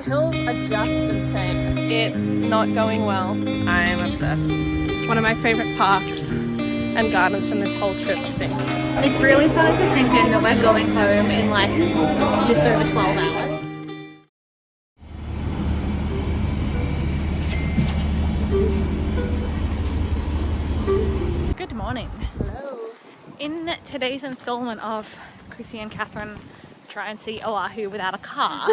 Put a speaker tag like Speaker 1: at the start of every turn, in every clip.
Speaker 1: hills are just insane. It's not going well. I am obsessed. One of my favorite parks and gardens from this whole trip, I think.
Speaker 2: It's really starting to sink in that we're going home in like just over 12 hours.
Speaker 3: Good morning.
Speaker 1: Hello.
Speaker 3: In today's installment of Krissie and Catherine try and see Oahu without a car,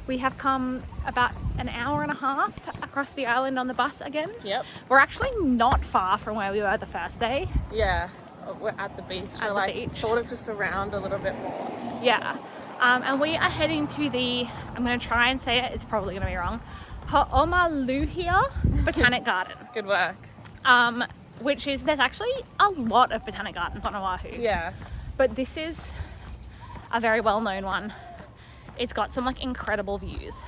Speaker 3: we have come about an hour and a half across the island on the bus again.
Speaker 1: Yep.
Speaker 3: We're actually not far from where we were the first day.
Speaker 1: Yeah, we're at the beach.
Speaker 3: At
Speaker 1: we're
Speaker 3: the
Speaker 1: like
Speaker 3: beach.
Speaker 1: sort of just around a little bit more.
Speaker 3: Yeah. And we are heading to the, I'm going to try and say it, it's probably going to be wrong, Hoʻomaluhia Botanic Garden.
Speaker 1: Good work.
Speaker 3: Which is, there's actually a lot of botanic gardens on Oahu.
Speaker 1: Yeah.
Speaker 3: But this is a very well-known one. It's got some like incredible views.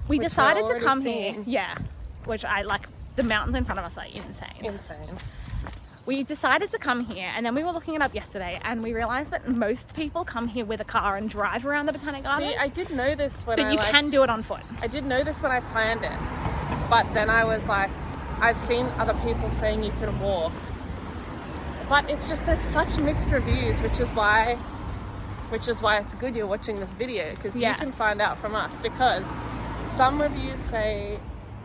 Speaker 3: We
Speaker 1: Which
Speaker 3: decided
Speaker 1: we're
Speaker 3: to come
Speaker 1: already
Speaker 3: here.
Speaker 1: seeing.
Speaker 3: Yeah. Which I like, the mountains in front of us are insane.
Speaker 1: Insane.
Speaker 3: We decided to come here and then we were looking it up yesterday and we realized that most people come here with a car and drive around the botanic gardens.
Speaker 1: See, I did know this when
Speaker 3: but you can do it on foot.
Speaker 1: I did know this when I planned it. But then I was like, I've seen other people saying you can walk. But it's just, there's such mixed reviews, which is why it's good you're watching this video, because you can find out from us. Because some reviews say,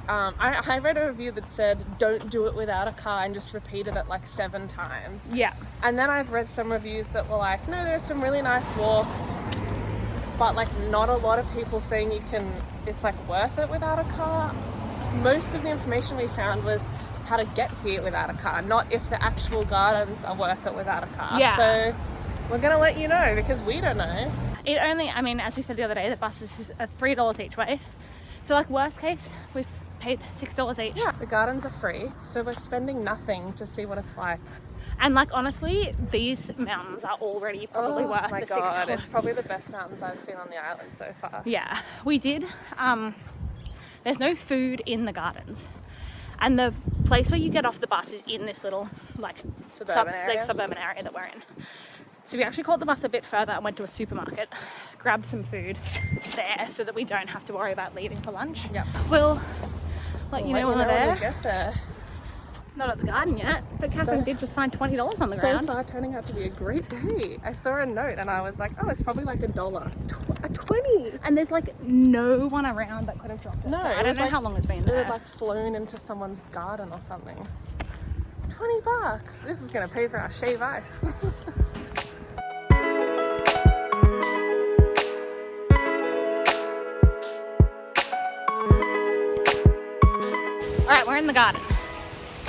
Speaker 1: I read a review that said don't do it without a car and just repeated it like 7 times.
Speaker 3: Yeah.
Speaker 1: And then I've read some reviews that were like, no, there's some really nice walks, but like not a lot of people saying it's like worth it without a car. Most of the information we found was how to get here without a car, not if the actual gardens are worth it without a car.
Speaker 3: Yeah.
Speaker 1: So we're gonna let you know, because we don't know.
Speaker 3: It only, I mean, as we said the other day, the buses are $3 each way. So like worst case, we've paid $6 each.
Speaker 1: Yeah, the gardens are free, so we're spending nothing to see what it's like.
Speaker 3: And like honestly, these mountains are already probably worth
Speaker 1: my
Speaker 3: the
Speaker 1: God,
Speaker 3: $6.
Speaker 1: it's probably the best mountains I've seen on the island so far.
Speaker 3: Yeah, we did. There's no food in the gardens. And the place where you get off the bus is in this little like suburban area that we're in. So we actually caught the bus a bit further and went to a supermarket, grabbed some food there so that we don't have to worry about leaving for lunch.
Speaker 1: Yep.
Speaker 3: We'll let you know when we're there.
Speaker 1: we get there.
Speaker 3: Not at the garden yet, but Catherine did just find $20 on the ground.
Speaker 1: So far turning out to be a great day. I saw a note and I was like, oh, it's probably like $1. A 20.
Speaker 3: And there's like no one around that could have dropped it.
Speaker 1: No,
Speaker 3: So I don't know how long it's been there.
Speaker 1: It had like flown into someone's garden or something. $20. This is gonna pay for our shave ice.
Speaker 3: All right, we're in the garden.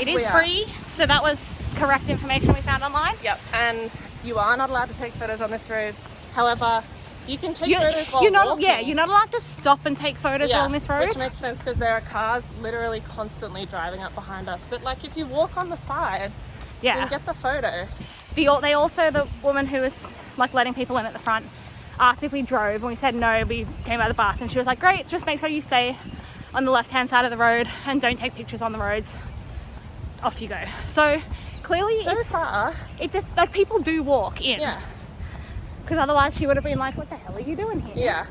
Speaker 3: It is free, so that was correct information we found online.
Speaker 1: Yep, and you are not allowed to take photos on this road. However, you can take photos while
Speaker 3: you're not,
Speaker 1: walking.
Speaker 3: Yeah, you're not allowed to stop and take photos along this road.
Speaker 1: Which makes sense because there are cars literally constantly driving up behind us. But like if you walk on the side, you can get the photo.
Speaker 3: The woman who was like letting people in at the front asked if we drove and we said no, we came by the bus, and she was like, great, just make sure you stay on the left-hand side of the road and don't take pictures on the roads. Off you go. So clearly it's like people do walk in.
Speaker 1: Yeah.
Speaker 3: Because otherwise she would have been like, what the hell are you doing here?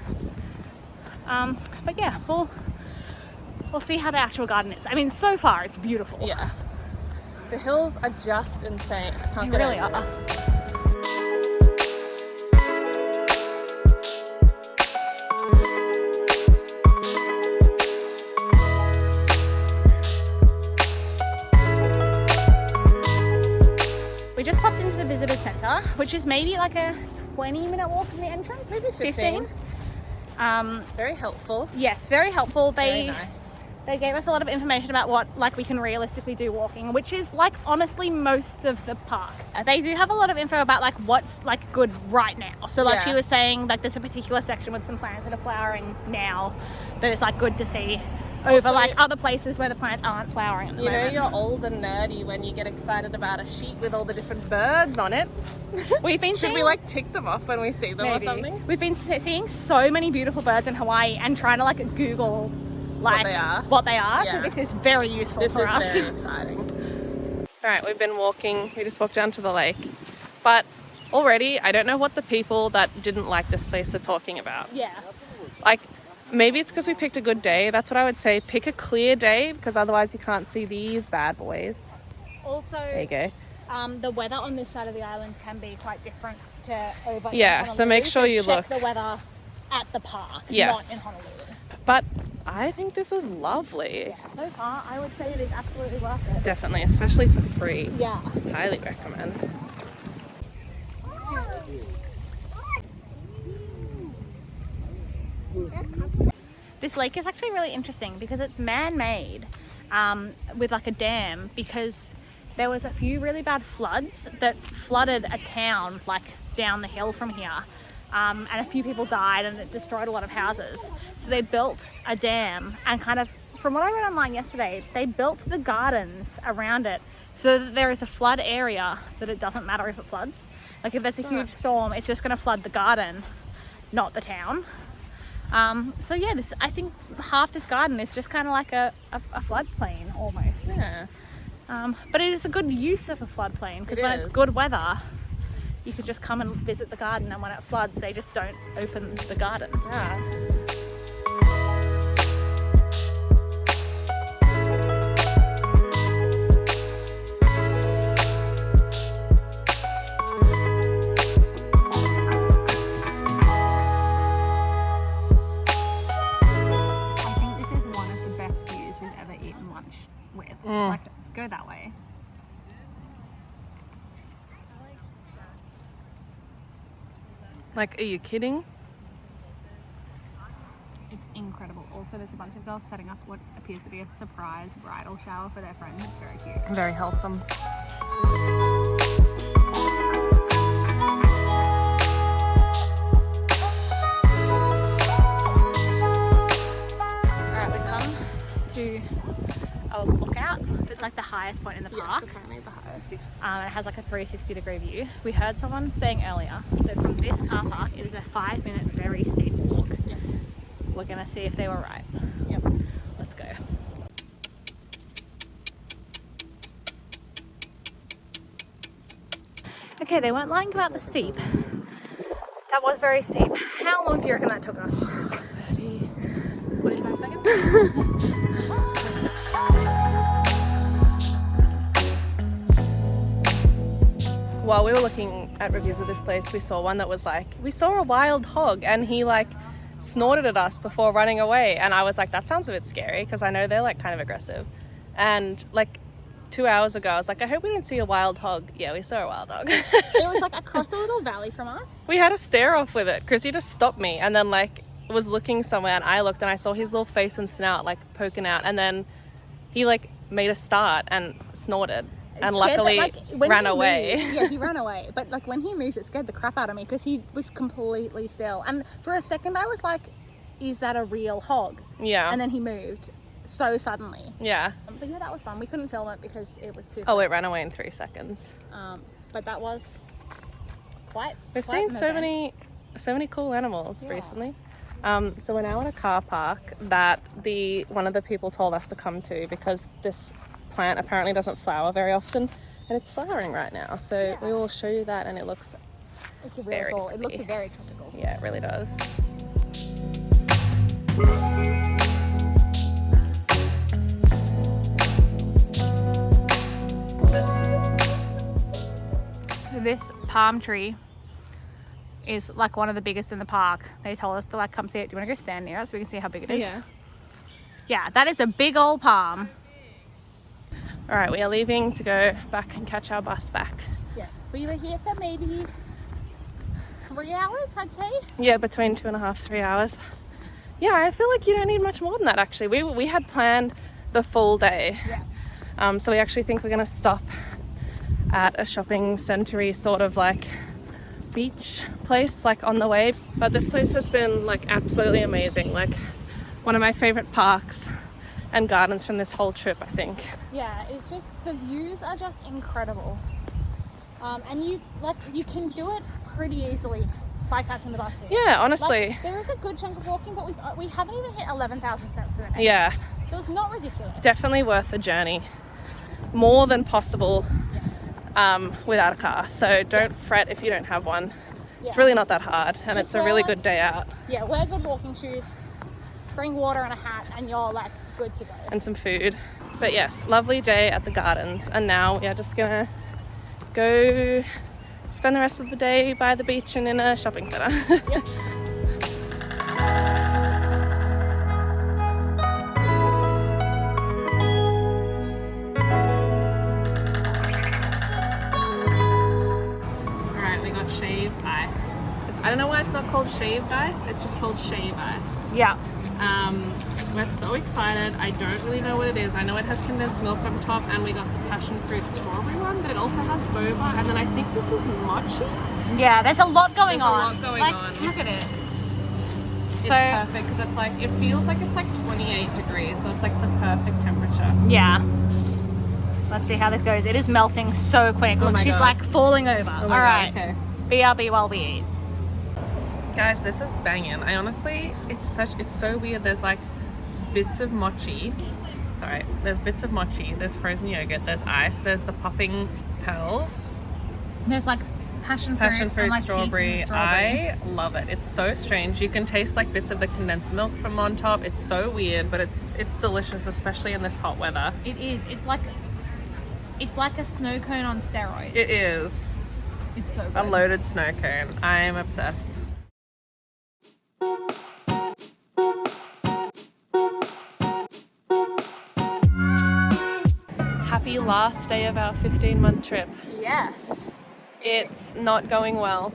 Speaker 1: Yeah.
Speaker 3: But yeah, we'll see how the actual garden is. I mean, so far it's beautiful.
Speaker 1: Yeah. The hills are just insane. I can't
Speaker 3: They
Speaker 1: get
Speaker 3: really
Speaker 1: over
Speaker 3: are.
Speaker 1: it.
Speaker 3: We just popped into the visitor centre, which is maybe like a 20-minute walk from the entrance.
Speaker 1: Maybe 15. Very helpful.
Speaker 3: Yes, very helpful.
Speaker 1: Very nice.
Speaker 3: They gave us a lot of information about what like we can realistically do walking, which is like honestly most of the park. They do have a lot of info about like what's like good right now. So like she was saying, like there's a particular section with some plants that are flowering now that is like good to see over like other places where the plants aren't flowering at the moment.
Speaker 1: You know you're old and nerdy when you get excited about a sheet with all the different birds on it.
Speaker 3: We've been
Speaker 1: Should we like tick them off when we see them or something?
Speaker 3: We've been seeing so many beautiful birds in Hawaii and trying to like Google like what they are.
Speaker 1: Yeah.
Speaker 3: So this is very useful for us.
Speaker 1: This is very exciting. All right, we've been walking. We just walked down to the lake, but already I don't know what the people that didn't like this place are talking about.
Speaker 3: Yeah.
Speaker 1: Like Maybe it's because we picked a good day. That's what I would say. Pick a clear day, because otherwise you can't see these bad boys.
Speaker 3: Also,
Speaker 1: There you go.
Speaker 3: the weather on this side of the island can be quite different to over in
Speaker 1: Yeah,
Speaker 3: Honolulu.
Speaker 1: so make sure you
Speaker 3: check
Speaker 1: look.
Speaker 3: the weather at the park,
Speaker 1: Yes.
Speaker 3: not in Honolulu.
Speaker 1: But I think this is lovely.
Speaker 3: Yeah, so far I would say it is absolutely worth it.
Speaker 1: Definitely, especially for free.
Speaker 3: Yeah.
Speaker 1: Highly recommend.
Speaker 3: This lake is actually really interesting because it's man-made with like a dam, because there was a few really bad floods that flooded a town like down the hill from here, and a few people died and it destroyed a lot of houses. So they built a dam, and kind of, from what I read online yesterday, they built the gardens around it so that there is a flood area that it doesn't matter if it floods. Like if there's a huge storm, it's just going to flood the garden, not the town. So yeah, I think half this garden is just kind of like a floodplain almost.
Speaker 1: Yeah.
Speaker 3: But it is a good use of a floodplain, because when it's good weather, you could just come and visit the garden, and when it floods, they just don't open the garden.
Speaker 1: Yeah.
Speaker 3: I think this is one of the best views we've ever eaten lunch with. Like, go that way.
Speaker 1: Like, are you kidding?
Speaker 3: It's incredible. Also, there's a bunch of girls setting up what appears to be a surprise bridal shower for their friends. It's very cute.
Speaker 1: Very wholesome.
Speaker 3: Alright, we come to a lookout. It's like the highest point in the park.
Speaker 1: apparently the highest.
Speaker 3: It has like a 360-degree view. We heard someone saying earlier that from this car park, it is a 5-minute very steep walk.
Speaker 1: Yep.
Speaker 3: We're gonna see if they were right.
Speaker 1: Yep.
Speaker 3: Let's go. Okay, they weren't lying about the steep. That was very steep. How long do you reckon that took us? 45 seconds?
Speaker 1: While we were looking at reviews of this place, we saw one that was like, we saw a wild hog and he like snorted at us before running away. And I was like, that sounds a bit scary, because I know they're like kind of aggressive. And like 2 hours ago, I was like, I hope we don't see a wild hog. Yeah, we saw a wild hog.
Speaker 3: It was like across a little valley from us.
Speaker 1: We had a stare off with it. Krissie just stopped me and then like was looking somewhere, and I looked and I saw his little face and snout like poking out, and then he like made a start and snorted. And luckily ran away.
Speaker 3: Moved, yeah, he ran away. But like when he moved, it scared the crap out of me, because he was completely still. And for a second I was like, is that a real hog?
Speaker 1: Yeah.
Speaker 3: And then he moved so suddenly.
Speaker 1: Yeah.
Speaker 3: But yeah, that was fun. We couldn't film it because it was too
Speaker 1: Oh, it ran away in 3 seconds.
Speaker 3: but that was quite
Speaker 1: We've
Speaker 3: quite
Speaker 1: seen
Speaker 3: an
Speaker 1: so
Speaker 3: event.
Speaker 1: many cool animals
Speaker 3: Yeah.
Speaker 1: recently. So we're now in a car park that one of the people told us to come to, because this plant apparently doesn't flower very often, and it's flowering right now. So we will show you that, and it looks
Speaker 3: It's really
Speaker 1: very
Speaker 3: cool. It looks
Speaker 1: pretty.
Speaker 3: very tropical.
Speaker 1: Yeah, it really does.
Speaker 3: This palm tree is like one of the biggest in the park. They told us to like come see it. Do you want to go stand near it so we can see how big it is? Yeah, that is a big old palm.
Speaker 1: All right, we are leaving to go back and catch our bus back.
Speaker 3: Yes, we were here for maybe 3 hours, I'd say.
Speaker 1: Yeah, between 2.5, 3 hours. Yeah, I feel like you don't need much more than that, actually. We had planned the full day.
Speaker 3: Yeah.
Speaker 1: So we actually think we're going to stop at a shopping centre-y sort of like beach place like on the way. But this place has been like absolutely amazing. Like one of my favourite parks and gardens from this whole trip, I think.
Speaker 3: Yeah, it's just, the views are just incredible. And you can do it pretty easily by catching the bus here.
Speaker 1: Yeah, honestly.
Speaker 3: Like, there is a good chunk of walking, but we haven't even hit 11,000 steps for the day.
Speaker 1: Yeah,
Speaker 3: So it's not ridiculous.
Speaker 1: definitely worth the journey. More than possible without a car. So don't fret if you don't have one. It's really not that hard, and
Speaker 3: Just
Speaker 1: it's a really
Speaker 3: wear,
Speaker 1: good day out.
Speaker 3: Yeah, wear good walking shoes. bring water and a hat, and you're like good to go.
Speaker 1: And some food. But yes, lovely day at the gardens, and now we are just gonna go spend the rest of the day by the beach and in a shopping centre.
Speaker 3: Yep.
Speaker 1: Alright, we got shaved ice. I don't know why it's not called shaved ice, it's just called shave ice.
Speaker 3: Yeah.
Speaker 1: We're so excited. I don't really know what it is. I know it has condensed milk on top, and we got the passion fruit strawberry one, but it also has boba, and then I think this is mochi.
Speaker 3: Yeah, there's a lot going on.
Speaker 1: There's a lot going
Speaker 3: like,
Speaker 1: on.
Speaker 3: Look at it.
Speaker 1: It's
Speaker 3: So
Speaker 1: perfect because it's like, it feels like it's like 28 degrees, so it's like the perfect temperature.
Speaker 3: yeah. Let's see how this goes. It is melting so quick.
Speaker 1: Oh
Speaker 3: Look,
Speaker 1: my
Speaker 3: she's
Speaker 1: God.
Speaker 3: like falling over.
Speaker 1: Oh
Speaker 3: All
Speaker 1: my
Speaker 3: right.
Speaker 1: God, okay.
Speaker 3: BRB while we eat.
Speaker 1: Guys, this is banging. I honestly, it's so weird. There's like bits of mochi. Sorry, there's bits of mochi. There's frozen yogurt. There's ice. There's the popping pearls.
Speaker 3: There's like passion fruit,
Speaker 1: Passion fruit,
Speaker 3: and, like,
Speaker 1: strawberry.
Speaker 3: pieces of strawberry.
Speaker 1: I love it. It's so strange. You can taste like bits of the condensed milk from on top. It's so weird, but it's delicious, especially in this hot weather.
Speaker 3: It is. It's like a snow cone on steroids.
Speaker 1: It is
Speaker 3: It's so good.
Speaker 1: a loaded snow cone. I am obsessed. Happy last day of our 15-month trip.
Speaker 3: Yes.
Speaker 1: It's not going well.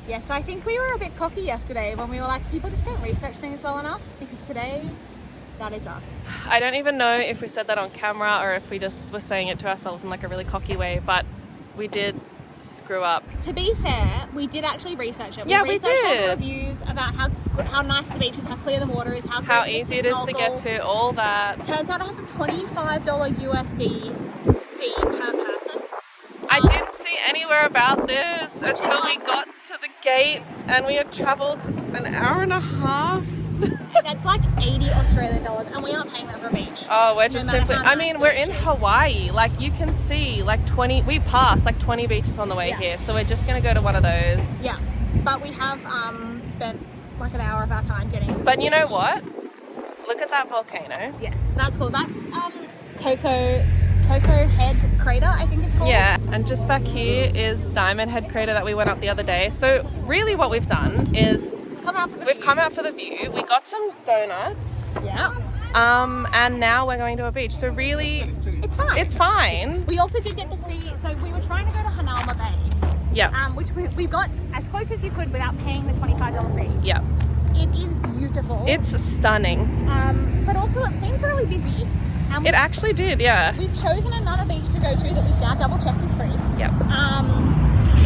Speaker 3: Yeah, so I think we were a bit cocky yesterday when we were like, people just don't research things well enough, because today, that is us.
Speaker 1: I don't even know if we said that on camera or if we just were saying it to ourselves in like a really cocky way, but we did screw up.
Speaker 3: To be fair, we did actually research it.
Speaker 1: Yeah, we
Speaker 3: researched all
Speaker 1: did.
Speaker 3: the reviews about how nice the beach is, how clear the water is, how
Speaker 1: How
Speaker 3: great
Speaker 1: easy it is to get to, all that.
Speaker 3: Turns out it has a $25 USD fee per person.
Speaker 1: I didn't see anywhere about this until we got to the gate and we had travelled an hour and a half.
Speaker 3: That's like 80 Australian dollars, and we aren't paying that for a beach.
Speaker 1: Oh, we're just
Speaker 3: No matter
Speaker 1: simply,
Speaker 3: how
Speaker 1: I
Speaker 3: nice
Speaker 1: mean,
Speaker 3: the
Speaker 1: we're
Speaker 3: beach
Speaker 1: in
Speaker 3: is.
Speaker 1: Hawaii. Like you can see like 20, we passed like 20 beaches on the way
Speaker 3: Yeah.
Speaker 1: here. So we're just going to go to one of those.
Speaker 3: Yeah, but we have spent like an hour of our time getting to the
Speaker 1: But you know
Speaker 3: beach.
Speaker 1: what? Look at that volcano.
Speaker 3: Yes, that's cool. That's Coco Head Crater, I think it's called.
Speaker 1: Yeah, and just back here is Diamond Head Crater that we went up the other day. So really what we've done is
Speaker 3: Come out for the
Speaker 1: we've
Speaker 3: view.
Speaker 1: come out for the view. We got some donuts.
Speaker 3: Yeah,
Speaker 1: And now we're going to a beach. So really,
Speaker 3: it's fine.
Speaker 1: it's fine.
Speaker 3: We also did get to see, so we were trying to go to Hanauma Bay,
Speaker 1: Yeah,
Speaker 3: which we got as close as you could without paying the $25 fee.
Speaker 1: yeah.
Speaker 3: It is beautiful.
Speaker 1: It's stunning.
Speaker 3: But also it seems really busy. And
Speaker 1: It actually did, yeah.
Speaker 3: we've chosen another beach to go to that we've now double checked is free.
Speaker 1: Yep.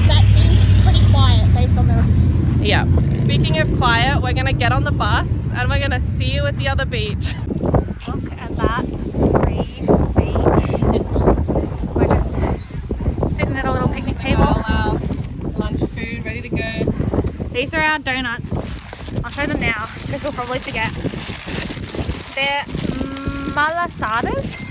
Speaker 3: That seems pretty quiet based on the reviews.
Speaker 1: Yeah. Speaking of quiet, we're gonna get on the bus and we're gonna see you at the other beach.
Speaker 3: Look at that free beach. We're just sitting at a little picnic table.
Speaker 1: Our lunch food ready to go.
Speaker 3: These are our donuts. I'll show them now because we'll probably forget. They're malasadas.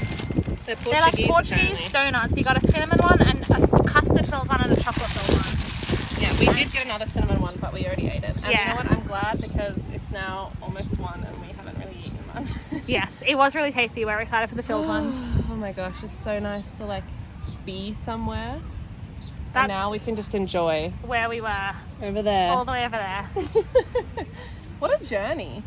Speaker 3: They're like Portuguese donuts. We got a cinnamon one and a custard filled one and a chocolate filled one.
Speaker 1: Yeah, we did get another cinnamon one, but we already ate it. And you
Speaker 3: Yeah.
Speaker 1: know what? I'm glad because it's now almost 1 and we haven't really eaten much.
Speaker 3: Yes, it was really tasty. We're excited for the filled ones.
Speaker 1: Oh my gosh, it's so nice to like be somewhere.
Speaker 3: That's
Speaker 1: And now we can just enjoy.
Speaker 3: where we were,
Speaker 1: Over there.
Speaker 3: all the way over there.
Speaker 1: What a journey.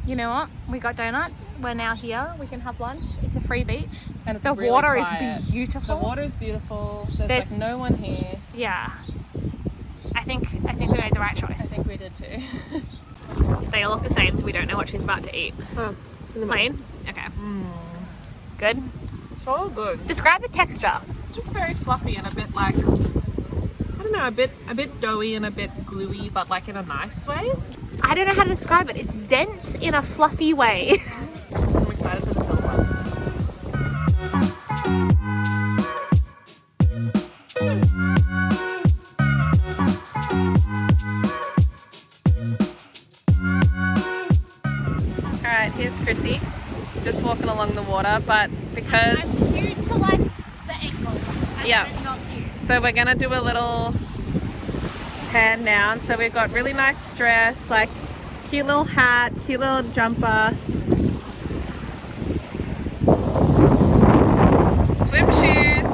Speaker 3: You know what? We got donuts. We're now here. We can have lunch. It's a free beach.
Speaker 1: And it's
Speaker 3: The
Speaker 1: really
Speaker 3: water
Speaker 1: quiet.
Speaker 3: is beautiful.
Speaker 1: The water is beautiful. There's
Speaker 3: There's-
Speaker 1: like no one here.
Speaker 3: Yeah. I think we made the right
Speaker 1: I
Speaker 3: choice.
Speaker 1: think we did too.
Speaker 3: They all look the same, so we don't know what she's about to eat.
Speaker 1: Oh,
Speaker 3: Plain? Okay. Good.
Speaker 1: So good.
Speaker 3: Describe the texture.
Speaker 1: Just very fluffy and a bit like, I don't know, a bit doughy and a bit gluey, but like in a nice way.
Speaker 3: I don't know how to describe it. It's dense in a fluffy way.
Speaker 1: I'm excited for the filled ones. Alright, here's Krissie, just walking along the water, but because,
Speaker 3: cute to like the ankle.
Speaker 1: Yeah.
Speaker 3: It's not cute.
Speaker 1: so we're gonna do a little hand down. So we've got really nice dress, like Cute little hat, cute little jumper. Swim shoes.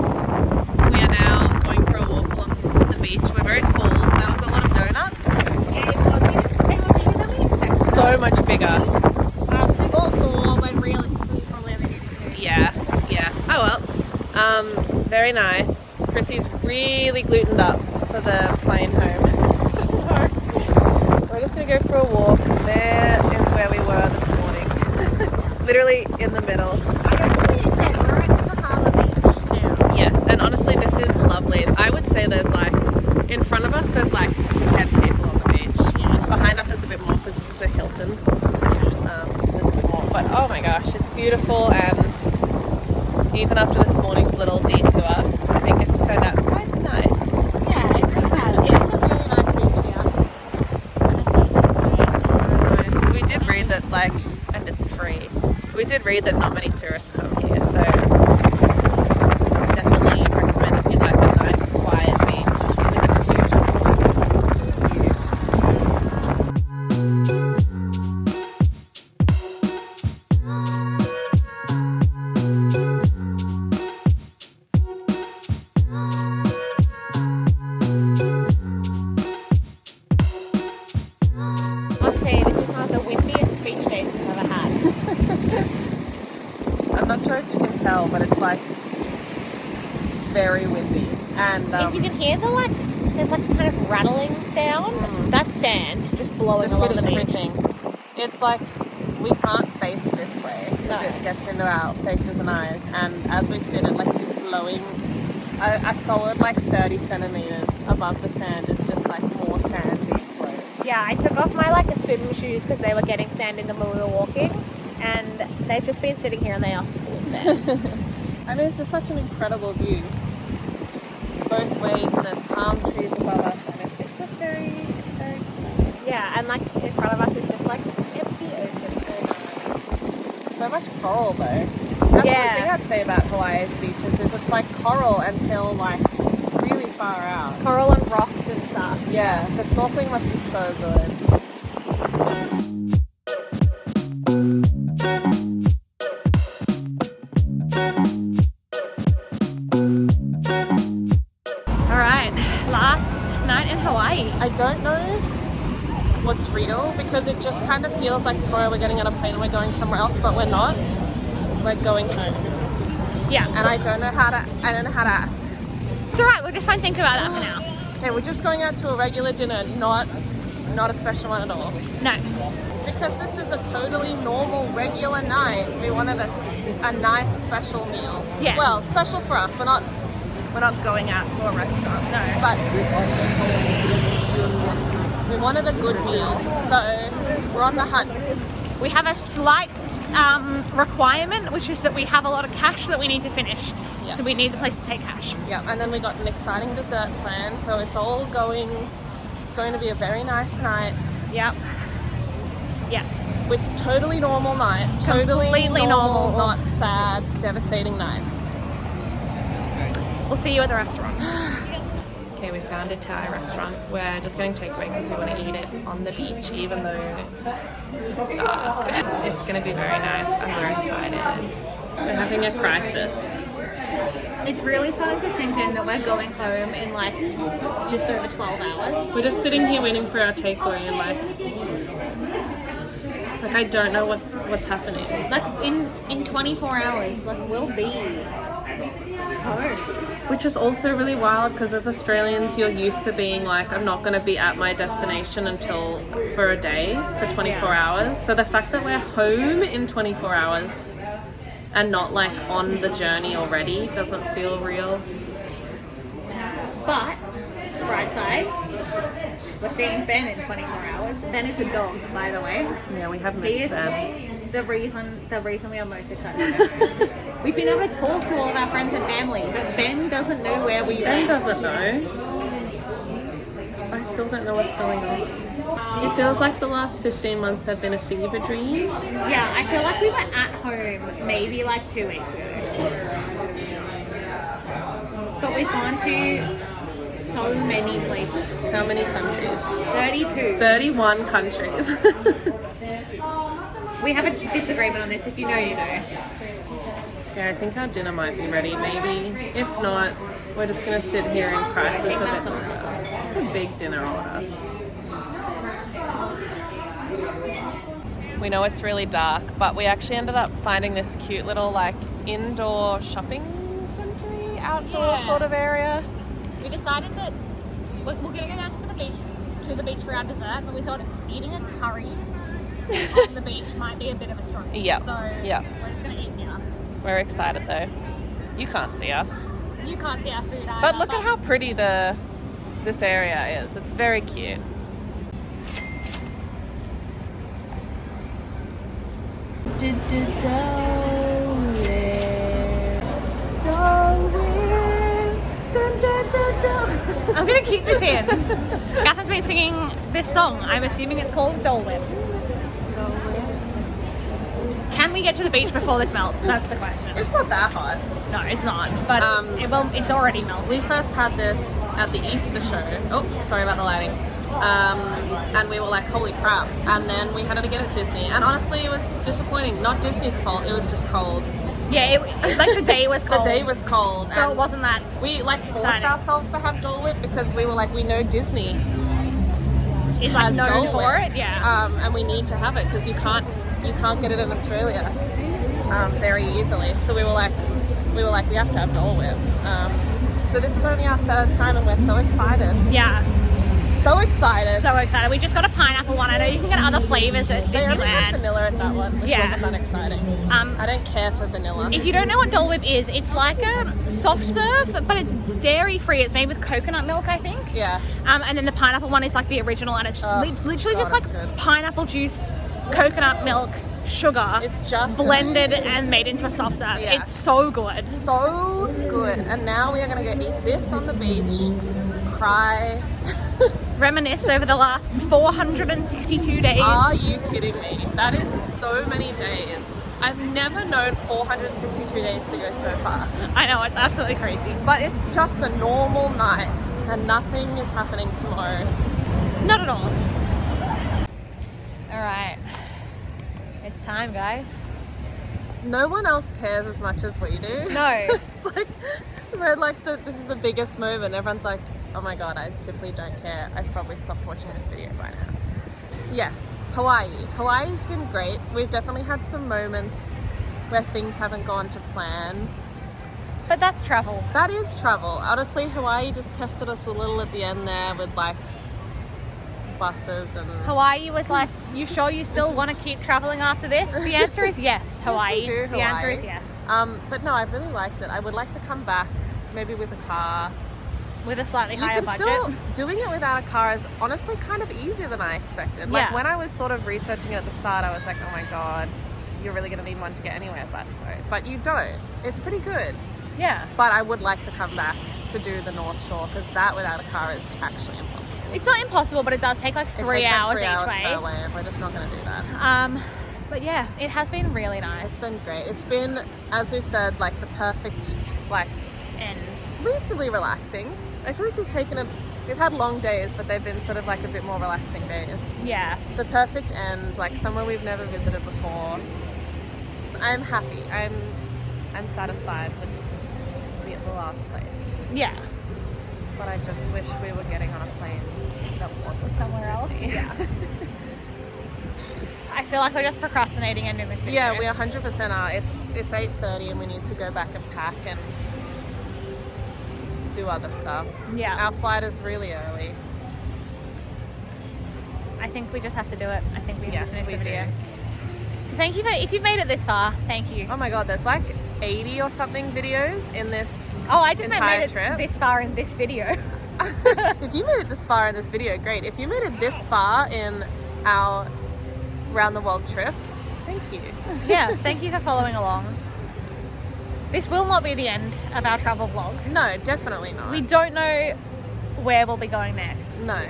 Speaker 1: We are now going for a walk along the beach. We're very full. That was a lot of donuts.
Speaker 3: Yeah, it was. They were bigger than we expected.
Speaker 1: So much bigger.
Speaker 3: So we bought 4 when realistically we probably only needed 2.
Speaker 1: Yeah. Oh well. Very nice. Krissie's really glutened up for the plane home. So we're just gonna go for a walk. There is where we were this morning. Literally in the middle.
Speaker 3: I don't know what you said. We're at Kahala Beach now.
Speaker 1: Yes, and honestly this is lovely. I would say there's like, in front of us there's like 10 people on the beach.
Speaker 3: Yeah.
Speaker 1: Behind us there's a bit more because this is a Hilton. So there's a bit more. But oh my gosh, it's beautiful, and even after this morning's little detour, I think it's turned out quite nice.
Speaker 3: Yeah, it really has. It is a really nice beach here. Honestly, so nice.
Speaker 1: So nice. We did read that and it's free. We did read that not many tourists come here, so definitely recommend if you'd like a nice quiet beach with a beautiful view.
Speaker 3: I'll say this is one of the windiest beach days we've ever had.
Speaker 1: I'm not sure if you can tell, but it's like very windy, and
Speaker 3: As you can hear there's like kind of rattling sound. That's sand just blowing
Speaker 1: just
Speaker 3: along
Speaker 1: hitting
Speaker 3: the beach.
Speaker 1: everything. It's like we can't face this way because
Speaker 3: No.
Speaker 1: it gets into our faces and eyes, and as we sit, it like is blowing. A solid like 30 centimeters above the sand is just like more sand being floated.
Speaker 3: Yeah, I took off my swim shoes because they were getting sand in them when we were walking, and they've just been sitting here and they are full of sand.
Speaker 1: I mean, it's just such an incredible view both ways, and there's palm trees above us, and it's just very cool.
Speaker 3: Yeah, and in front of us is just empty ocean.
Speaker 1: So much coral though. That's
Speaker 3: Yeah.
Speaker 1: one thing I'd say about Hawaii's beaches is it's like coral until really far out.
Speaker 3: Coral and rocks and stuff.
Speaker 1: Yeah, the snorkeling must be so good.
Speaker 3: Alright, last night in Hawaii.
Speaker 1: I don't know what's real because it just kind of feels like tomorrow we're getting on a plane and we're going somewhere else, but we're not. We're going home.
Speaker 3: Yeah.
Speaker 1: And I don't know how to act.
Speaker 3: It's alright, we'll just try and think about that for now.
Speaker 1: Okay, we're just going out to a regular dinner, not a special one at all.
Speaker 3: No.
Speaker 1: Because this is a totally normal, regular night. We wanted a nice special meal.
Speaker 3: Yes.
Speaker 1: Well, special for us. We're not going out to a restaurant.
Speaker 3: No.
Speaker 1: But we wanted a good meal, so we're on the hunt.
Speaker 3: We have a slight requirement, which is that we have a lot of cash that we need to finish.
Speaker 1: Yeah.
Speaker 3: So we need the place to take cash.
Speaker 1: Yeah, and then we got an exciting dessert plan, so it's going to be a very nice night.
Speaker 3: Yep. Yeah.
Speaker 1: With totally normal night. Totally
Speaker 3: Completely normal.
Speaker 1: Not sad, devastating night.
Speaker 3: We'll see you at the restaurant.
Speaker 1: Okay, we found a Thai restaurant. We're just getting takeaway because we want to eat it on the beach, even though it's dark. It's going to be very nice. I'm very excited. We're having a crisis.
Speaker 2: It's really starting to sink in that we're going home in just over 12 hours.
Speaker 1: We're just sitting here waiting for our takeaway, and I don't know what's happening.
Speaker 2: In 24 hours, we'll be home.
Speaker 1: Which is also really wild because as Australians, you're used to being I'm not going to be at my destination for a day, for 24 hours. So the fact that we're home in 24 hours and not on the journey already doesn't feel real.
Speaker 2: But, bright sides, we're seeing Ben in 24 hours. Ben is a dog, by the way.
Speaker 1: Yeah, we have
Speaker 2: He
Speaker 1: missed
Speaker 2: is
Speaker 1: Ben.
Speaker 2: the reason we are most excited about him. We've been able to talk to all of our friends and family, but Ben doesn't know where we
Speaker 1: Ben
Speaker 2: went.
Speaker 1: doesn't know. I still don't know what's going on. It feels like the last 15 months have been a fever dream.
Speaker 2: Yeah, I feel like we were at home maybe 2 weeks ago. But we've gone to so many places.
Speaker 1: How many countries?
Speaker 2: 32.
Speaker 1: 31 countries.
Speaker 2: We have a disagreement on this. If you know, you know.
Speaker 1: Yeah, I think our dinner might be ready, maybe. If not, we're just going to sit here in crisis a bit longer. It's a big dinner order. We know it's really dark, but we actually ended up finding this cute little like indoor shopping centre, outdoor sort of area.
Speaker 3: We decided that we're going to go down to the beach for our dessert, but we thought eating a curry on the beach might be a bit of a struggle.
Speaker 1: Yeah.
Speaker 3: So
Speaker 1: yeah.
Speaker 3: We're just going to eat now.
Speaker 1: We're excited though. You can't see us.
Speaker 3: You can't see our food either.
Speaker 1: But look at how pretty this area is. It's very cute.
Speaker 3: I'm going to keep this in. Gath has been singing this song. I'm assuming it's called Dole Whip. Can we get to the beach before this melts? That's the question.
Speaker 1: It's not that hot.
Speaker 3: No, it's not. But it's already melted.
Speaker 1: We first had this at the Easter show. Oh, sorry about the lighting. And we were like, holy crap. And then we had it again at Disney. And honestly, it was disappointing. Not Disney's fault. It was just cold.
Speaker 3: Yeah, like the day was cold.
Speaker 1: The day was cold.
Speaker 3: So it wasn't that
Speaker 1: we like forced
Speaker 3: exciting.
Speaker 1: ourselves to have Dole Whip because we were like, we know Disney
Speaker 3: is like known
Speaker 1: Dole
Speaker 3: for
Speaker 1: Whip.
Speaker 3: it. Yeah.
Speaker 1: And we need to have it because you can't get it in Australia very easily. So we were like, we have to have Dole Whip. So this is only our third time and we're so excited.
Speaker 3: Yeah.
Speaker 1: So excited.
Speaker 3: So excited. We just got a pineapple one. I know you can get other flavours at
Speaker 1: They only had
Speaker 3: Disneyland.
Speaker 1: vanilla at that one, which wasn't that exciting. I don't care for vanilla.
Speaker 3: If you don't know what Dole Whip is, it's like a soft serve, but it's dairy free. It's made with coconut milk, I think.
Speaker 1: Yeah.
Speaker 3: And then the pineapple one is like the original, and it's literally just like pineapple juice, coconut milk, sugar.
Speaker 1: It's just
Speaker 3: blended and made into a soft serve.
Speaker 1: Yeah.
Speaker 3: It's so good.
Speaker 1: So good. And now we are going to go eat this on the beach, cry.
Speaker 3: Reminisce over the last 462 days.
Speaker 1: Are you kidding me? That is so many days. I've never known 462 days to go so fast.
Speaker 3: I know, it's absolutely crazy.
Speaker 1: But it's just a normal night and nothing is happening tomorrow.
Speaker 3: Not at all. Alright. It's time, guys.
Speaker 1: No one else cares as much as we do.
Speaker 3: No.
Speaker 1: It's like, we're like, this is the biggest moment. Everyone's like, oh my god, I simply don't care. I've probably stopped watching this video by now. Yes, Hawaii. Hawaii's been great. We've definitely had some moments where things haven't gone to plan.
Speaker 3: But that's travel.
Speaker 1: That is travel. Honestly, Hawaii just tested us a little at the end there with like buses and...
Speaker 3: Hawaii was like, you sure you still want to keep traveling after this? The answer is yes, Hawaii.
Speaker 1: Yes, we do,
Speaker 3: The
Speaker 1: Hawaii.
Speaker 3: answer is yes.
Speaker 1: But no, I've really liked it. I would like to come back, maybe with a car.
Speaker 3: With a slightly
Speaker 1: You
Speaker 3: higher
Speaker 1: can
Speaker 3: budget.
Speaker 1: still, doing it without a car is honestly kind of easier than I expected. Like
Speaker 3: Yeah.
Speaker 1: when I was sort of researching it at the start, I was like, oh my god, you're really going to need one to get anywhere, but you don't. It's pretty good.
Speaker 3: Yeah.
Speaker 1: But I would like to come back to do the North Shore because that without a car is actually impossible.
Speaker 3: It's not impossible, but it does take like 3 hours each way.
Speaker 1: Per way, and we're just not going to do that.
Speaker 3: But yeah, it has been really nice.
Speaker 1: It's been great. It's been, as we've said, like the perfect, like,
Speaker 3: And
Speaker 1: reasonably relaxing. I feel like we've had long days, but they've been sort of like a bit more relaxing days.
Speaker 3: yeah.
Speaker 1: The perfect end, like somewhere we've never visited before. I'm happy. I'm satisfied with the last place.
Speaker 3: Yeah.
Speaker 1: But I just wish we were getting on a plane that wasn't
Speaker 3: Somewhere else?
Speaker 1: Sydney.
Speaker 3: Yeah. I feel like we're just procrastinating ending this video.
Speaker 1: Yeah, we 100% are. It's 8:30 and we need to go back and pack and do other stuff.
Speaker 3: Yeah.
Speaker 1: Our flight is really early.
Speaker 3: I think we just have to do it. I think we have to
Speaker 1: Yes,
Speaker 3: finish
Speaker 1: we
Speaker 3: the video.
Speaker 1: do.
Speaker 3: So thank you if you've made it this far, thank you.
Speaker 1: Oh my god, there's like 80 or something videos in this
Speaker 3: Oh, I just
Speaker 1: entire
Speaker 3: made it
Speaker 1: trip.
Speaker 3: this far in this video.
Speaker 1: If you made it this far in this video, great. If you made it this far in our round the world trip, thank you.
Speaker 3: Yes, thank you for following along. This will not be the end of our travel vlogs.
Speaker 1: No, definitely not.
Speaker 3: We don't know where we'll be going next.
Speaker 1: No.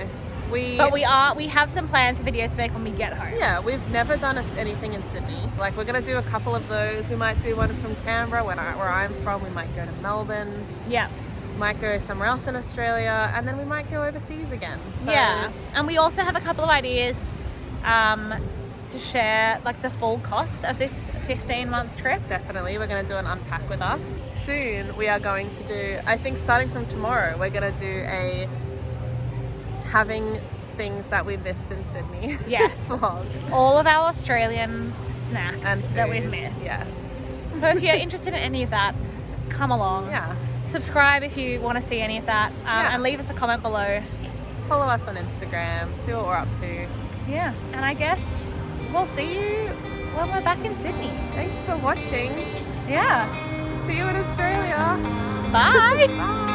Speaker 3: But we have some plans for videos to make when we get home.
Speaker 1: Yeah, we've never done anything in Sydney. Like, we're going to do a couple of those. We might do one from Canberra, where I'm from. We might go to Melbourne.
Speaker 3: Yeah.
Speaker 1: might go somewhere else in Australia, and then we might go overseas again. So
Speaker 3: Yeah, and we also have a couple of ideas to share, like the full cost of this 15-month trip.
Speaker 1: definitely, we're going to do an unpack with us. Soon we are going to do, I think starting from tomorrow, we're going to do a having things that we missed in Sydney
Speaker 3: Yes.
Speaker 1: vlog.
Speaker 3: All of our Australian snacks
Speaker 1: And
Speaker 3: that we've
Speaker 1: foods,
Speaker 3: missed.
Speaker 1: yes.
Speaker 3: So if you're interested in any of that, come along.
Speaker 1: Yeah.
Speaker 3: Subscribe if you want to see any of that,
Speaker 1: Yeah.
Speaker 3: and leave us a comment below.
Speaker 1: Follow us on Instagram, see what we're up to.
Speaker 3: Yeah, and I guess we'll see you when we're back in Sydney.
Speaker 1: Thanks for watching.
Speaker 3: Yeah.
Speaker 1: See you in Australia.
Speaker 3: Bye.
Speaker 1: Bye.